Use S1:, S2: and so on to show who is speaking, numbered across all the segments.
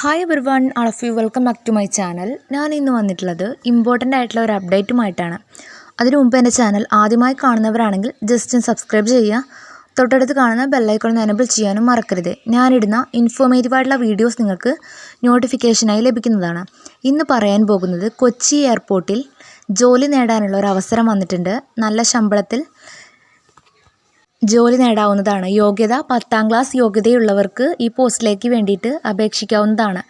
S1: Hi everyone, all of you welcome back to my channel. ഞാൻ ഇന്ന് വന്നിട്ടുള്ളത് important ആയിട്ടുള്ള ഒരു അപ്ഡേറ്റുമായിട്ടാണ്. അതിനു മുമ്പ് എൻ്റെ ചാനൽ ആദ്യമായി കാണുന്നവരാണെങ്കിൽ ജസ്റ്റ് സബ്സ്ക്രൈബ് ചെയ്യുക. തൊട്ടടുത്ത് കാണുന്ന ബെല്ലൈക്കൺ എനേബിൾ ചെയ്യാനും മറക്കരുത്. ഞാനിടുന്ന ഇൻഫോർമേറ്റീവ് ആയിട്ടുള്ള വീഡിയോസ് നിങ്ങൾക്ക് നോട്ടിഫിക്കേഷനായി ലഭിക്കുന്നതാണ്. ഇന്ന് പറയാൻ പോകുന്നത് കൊച്ചി എയർപോർട്ടിൽ ജോലി നേടാനുള്ള ഒരു അവസരം വന്നിട്ടുണ്ട്. നല്ല ശമ്പളത്തിൽ ജോലി നേടാവുന്നതാണ്. യോഗ്യത 10ാം ക്ലാസ് യോഗ്യതയുള്ളവർക്ക് ഈ പോസ്റ്റിലേക്ക് വേണ്ടിയിട്ട് അപേക്ഷിക്കാവുന്നതാണ്.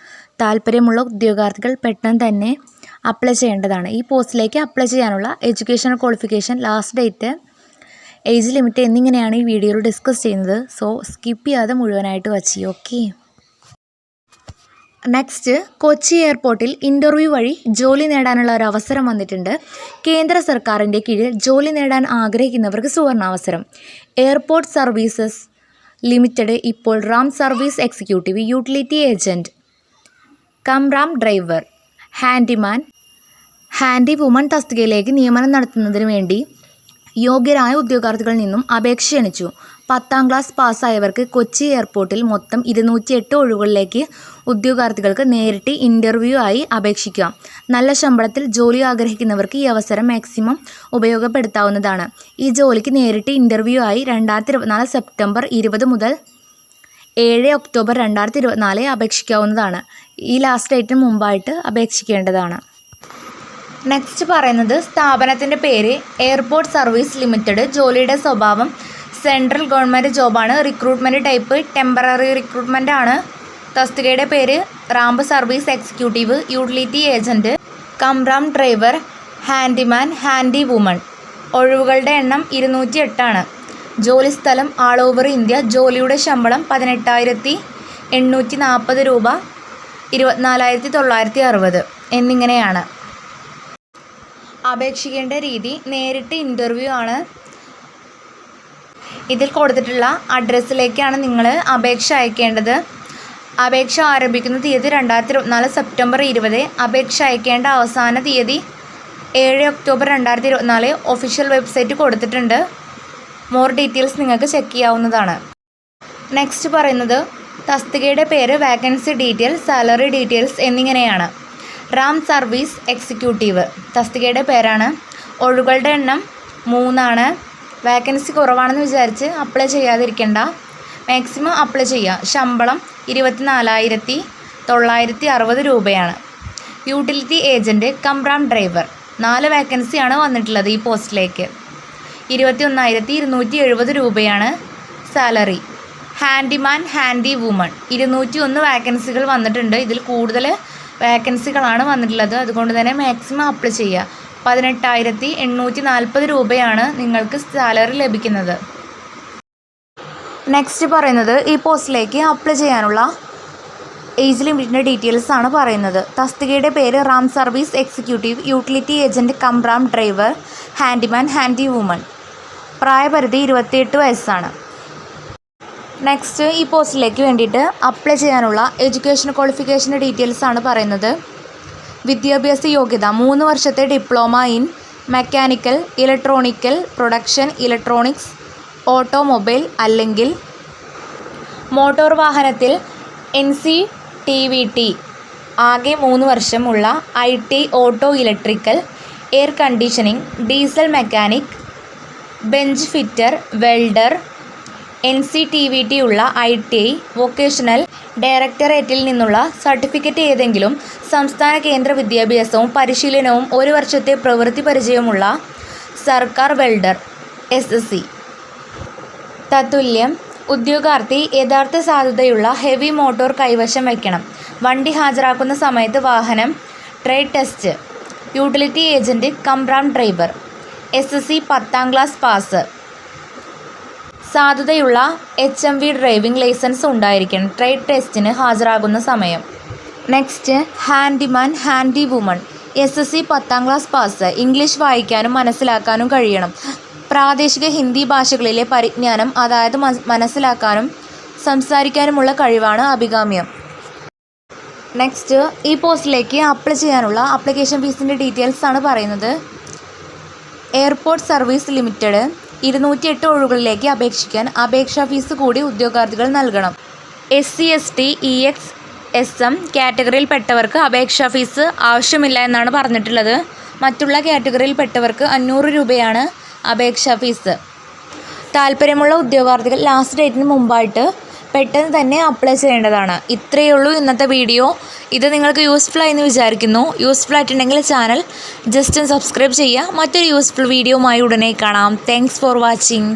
S1: താല്പര്യമുള്ള ഉദ്യോഗാർത്ഥികൾ പെട്ടെന്ന് തന്നെ അപ്ലൈ ചെയ്യേണ്ടതാണ്. ഈ പോസ്റ്റിലേക്ക് അപ്ലൈ ചെയ്യാനുള്ള educational qualification, last date, age limit എന്നിങ്ങനെയാണ് ഈ വീഡിയോയിൽ ഡിസ്കസ് ചെയ്യുന്നത്. സോ സ്കിപ്പ് ചെയ്യാതെ മുഴുവനായിട്ട് വച്ച്. ഓക്കെ, നെക്സ്റ്റ്, കൊച്ചി എയർപോർട്ടിൽ ഇൻ്റർവ്യൂ വഴി ജോലി നേടാനുള്ള ഒരു അവസരം വന്നിട്ടുണ്ട്. കേന്ദ്ര സർക്കാരിൻ്റെ കീഴിൽ ജോലി നേടാൻ ആഗ്രഹിക്കുന്നവർക്ക് സുവർണാവസരം. എയർപോർട്ട് സർവീസസ് ലിമിറ്റഡ് ഇപ്പോൾ Ram service executive, utility agent cum driver, handyman, handy woman തസ്തികയിലേക്ക് നിയമനം നടത്തുന്നതിന് വേണ്ടി യോഗ്യരായ ഉദ്യോഗാർത്ഥികളിൽ നിന്നും അപേക്ഷ ക്ഷണിച്ചു. 10ാം ക്ലാസ് പാസ്സായവർക്ക് കൊച്ചി എയർപോർട്ടിൽ മൊത്തം 208 ഒഴിവുകളിലേക്ക് ഉദ്യോഗാർത്ഥികൾക്ക് നേരിട്ട് ഇൻ്റർവ്യൂ ആയി അപേക്ഷിക്കാം. നല്ല ശമ്പളത്തിൽ ജോലി ആഗ്രഹിക്കുന്നവർക്ക് ഈ അവസരം മാക്സിമം ഉപയോഗപ്പെടുത്താവുന്നതാണ്. ഈ ജോലിക്ക് നേരിട്ട് ഇൻ്റർവ്യൂ ആയി 2024 സെപ്റ്റംബർ 20 മുതൽ 7 ഒക്ടോബർ 2024 അപേക്ഷിക്കാവുന്നതാണ്. ഈ ലാസ്റ്റ് ഡേറ്റിന് മുമ്പായിട്ട് അപേക്ഷിക്കേണ്ടതാണ്. നെക്സ്റ്റ് പറയുന്നത് സ്ഥാപനത്തിൻ്റെ പേര് എയർപോർട്ട് സർവീസ് ലിമിറ്റഡ്. ജോലിയുടെ സ്വഭാവം സെൻട്രൽ ഗവൺമെൻറ് ജോബാണ്. റിക്രൂട്ട്മെൻറ്റ് ടൈപ്പ് ടെമ്പററി റിക്രൂട്ട്മെൻ്റ് ആണ്. തസ്തികയുടെ പേര് ramp service executive, utility agent cum driver, handyman, handy woman. ഒഴിവുകളുടെ എണ്ണം 208 ആണ്. ജോലി സ്ഥലം ആൾ ഓവർ ഇന്ത്യ. ജോലിയുടെ ശമ്പളം 18,840 രൂപ, 24,960 എന്നിങ്ങനെയാണ്. അപേക്ഷിക്കേണ്ട രീതി നേരിട്ട് ഇൻ്റർവ്യൂ ആണ്. ഇതിൽ കൊടുത്തിട്ടുള്ള അഡ്രസ്സിലേക്കാണ് നിങ്ങൾ അപേക്ഷ അയക്കേണ്ടത്. അപേക്ഷ ആരംഭിക്കുന്ന തീയതി 2024 സെപ്റ്റംബർ 20. അപേക്ഷ അയക്കേണ്ട അവസാന തീയതി 7 ഒക്ടോബർ 2024. ഒഫീഷ്യൽ വെബ്സൈറ്റ് കൊടുത്തിട്ടുണ്ട്. മോർ ഡീറ്റെയിൽസ് നിങ്ങൾക്ക് ചെക്ക് ചെയ്യാവുന്നതാണ്. നെക്സ്റ്റ് പറയുന്നത് തസ്തികയുടെ പേര്, വാക്കൻസി ഡീറ്റെയിൽസ്, സാലറി ഡീറ്റെയിൽസ് എന്നിങ്ങനെയാണ്. റാം സർവീസ് എക്സിക്യൂട്ടീവ് തസ്തികയുടെ പേരാണ്. ഒഴിവുകളുടെ എണ്ണം 3 ആണ്. വാക്കൻസി കുറവാണെന്ന് വിചാരിച്ച് അപ്ലൈ ചെയ്യാതിരിക്കേണ്ട, മാക്സിമം അപ്ലൈ ചെയ്യുക. ശമ്പളം 24,960 രൂപയാണ്. യൂട്ടിലിറ്റി ഏജൻറ്റ് കം ഡ്രൈവർ 4 വാക്കൻസിയാണ് വന്നിട്ടുള്ളത്. ഈ പോസ്റ്റിലേക്ക് 21,270 രൂപയാണ് സാലറി. ഹാൻഡിമാൻ, ഹാൻഡി വുമൺ 201 വാക്കൻസികൾ വന്നിട്ടുണ്ട്. ഇതിൽ കൂടുതൽ വാക്കൻസികളാണ് വന്നിട്ടുള്ളത്. അതുകൊണ്ട് തന്നെ മാക്സിമം അപ്ലൈ ചെയ്യുക. 18,840 രൂപയാണ് നിങ്ങൾക്ക് സാലറി ലഭിക്കുന്നത്. നെക്സ്റ്റ് പറയുന്നത് ഈ പോസ്റ്റിലേക്ക് അപ്ലൈ ചെയ്യാനുള്ള ഏജ് ലിമിറ്റിൻ്റെ ഡീറ്റെയിൽസ് ആണ് പറയുന്നത്. തസ്തികയുടെ പേര് Ram service executive, utility agent cum driver, handyman, handy woman. പ്രായപരിധി 28 വയസ്സാണ്. നെക്സ്റ്റ് ഈ പോസ്റ്റിലേക്ക് വേണ്ടിയിട്ട് അപ്ലൈ ചെയ്യാനുള്ള എഡ്യൂക്കേഷൻ ക്വാളിഫിക്കേഷൻ്റെ ഡീറ്റെയിൽസ് ആണ് പറയുന്നത്. വിദ്യാഭ്യാസ യോഗ്യത 3 വർഷത്തെ diploma in mechanical, electronical, production, electronics, automobile അല്ലെങ്കിൽ മോട്ടോർ വാഹനത്തിൽ NCTVT, ആകെ 3 വർഷമുള്ള IT, auto electrical, air conditioning, diesel mechanic, bench fitter, welder, NCTVT ഉള്ള ITI, വൊക്കേഷണൽ ഡയറക്ടറേറ്റിൽ നിന്നുള്ള സർട്ടിഫിക്കറ്റ് ഏതെങ്കിലും സംസ്ഥാന കേന്ദ്ര വിദ്യാഭ്യാസവും പരിശീലനവും 1 വർഷത്തെ പ്രവൃത്തി പരിചയമുള്ള സർക്കാർ വെൽഡർ SSC. തത്തുല്യം ഉദ്യോഗാർത്ഥി യഥാർത്ഥ സാധ്യതയുള്ള ഹെവി മോട്ടോർ കൈവശം വയ്ക്കണം. വണ്ടി ഹാജരാക്കുന്ന സമയത്ത് വാഹനം trade test. Utility agent cum driver SSC 10ാം class pass. സാധ്യതയുള്ള HMV ഡ്രൈവിംഗ് ലൈസൻസ് ഉണ്ടായിരിക്കണം ട്രേഡ് ടെസ്റ്റിന് ഹാജരാകുന്ന സമയം. Next handyman, handy woman SSC 10ാം class pass. English വായിക്കാനും മനസ്സിലാക്കാനും കഴിയണം. പ്രാദേശിക ഹിന്ദി ഭാഷകളിലെ പരിജ്ഞാനം, അതായത് മനസ്സിലാക്കാനും സംസാരിക്കാനുമുള്ള കഴിവാണ് അഭികാമ്യം. നെക്സ്റ്റ് ഈ പോസ്റ്റിലേക്ക് അപ്ലൈ ചെയ്യാനുള്ള ആപ്ലിക്കേഷൻ ഫീസിൻ്റെ ഡീറ്റെയിൽസ് ആണ് പറയുന്നത്. എയർപോർട്ട് സർവീസ് ലിമിറ്റഡ് 208 ഒഴിവുകളിലേക്ക് അപേക്ഷിക്കാൻ അപേക്ഷാ ഫീസ് കൂടി ഉദ്യോഗാർത്ഥികൾ നൽകണം. SC ST EX SM കാറ്റഗറിയിൽപ്പെട്ടവർക്ക് അപേക്ഷാ ഫീസ് ആവശ്യമില്ല എന്നാണ് പറഞ്ഞിട്ടുള്ളത്. മറ്റുള്ള കാറ്റഗറിയിൽപ്പെട്ടവർക്ക് 500 രൂപയാണ് അപേക്ഷാ ഫീസ്. താല്പര്യമുള്ള ഉദ്യോഗാർത്ഥികൾ ലാസ്റ്റ് ഡേറ്റിന് മുമ്പായിട്ട് പെട്ടെന്ന് തന്നെ അപ്ലൈ ചെയ്യേണ്ടതാണ്. ഇത്രയേ ഉള്ളൂ ഇന്നത്തെ വീഡിയോ. ഇത് നിങ്ങൾക്ക് യൂസ്ഫുൾ ആയെന്ന് വിചാരിക്കുന്നു. യൂസ്ഫുൾ ആയിട്ടുണ്ടെങ്കിൽ ചാനൽ ജസ്റ്റ് ഒന്ന് സബ്സ്ക്രൈബ് ചെയ്യുക. മറ്റൊരു യൂസ്ഫുൾ വീഡിയോയുമായി ഉടനെ കാണാം. Thanks for watching.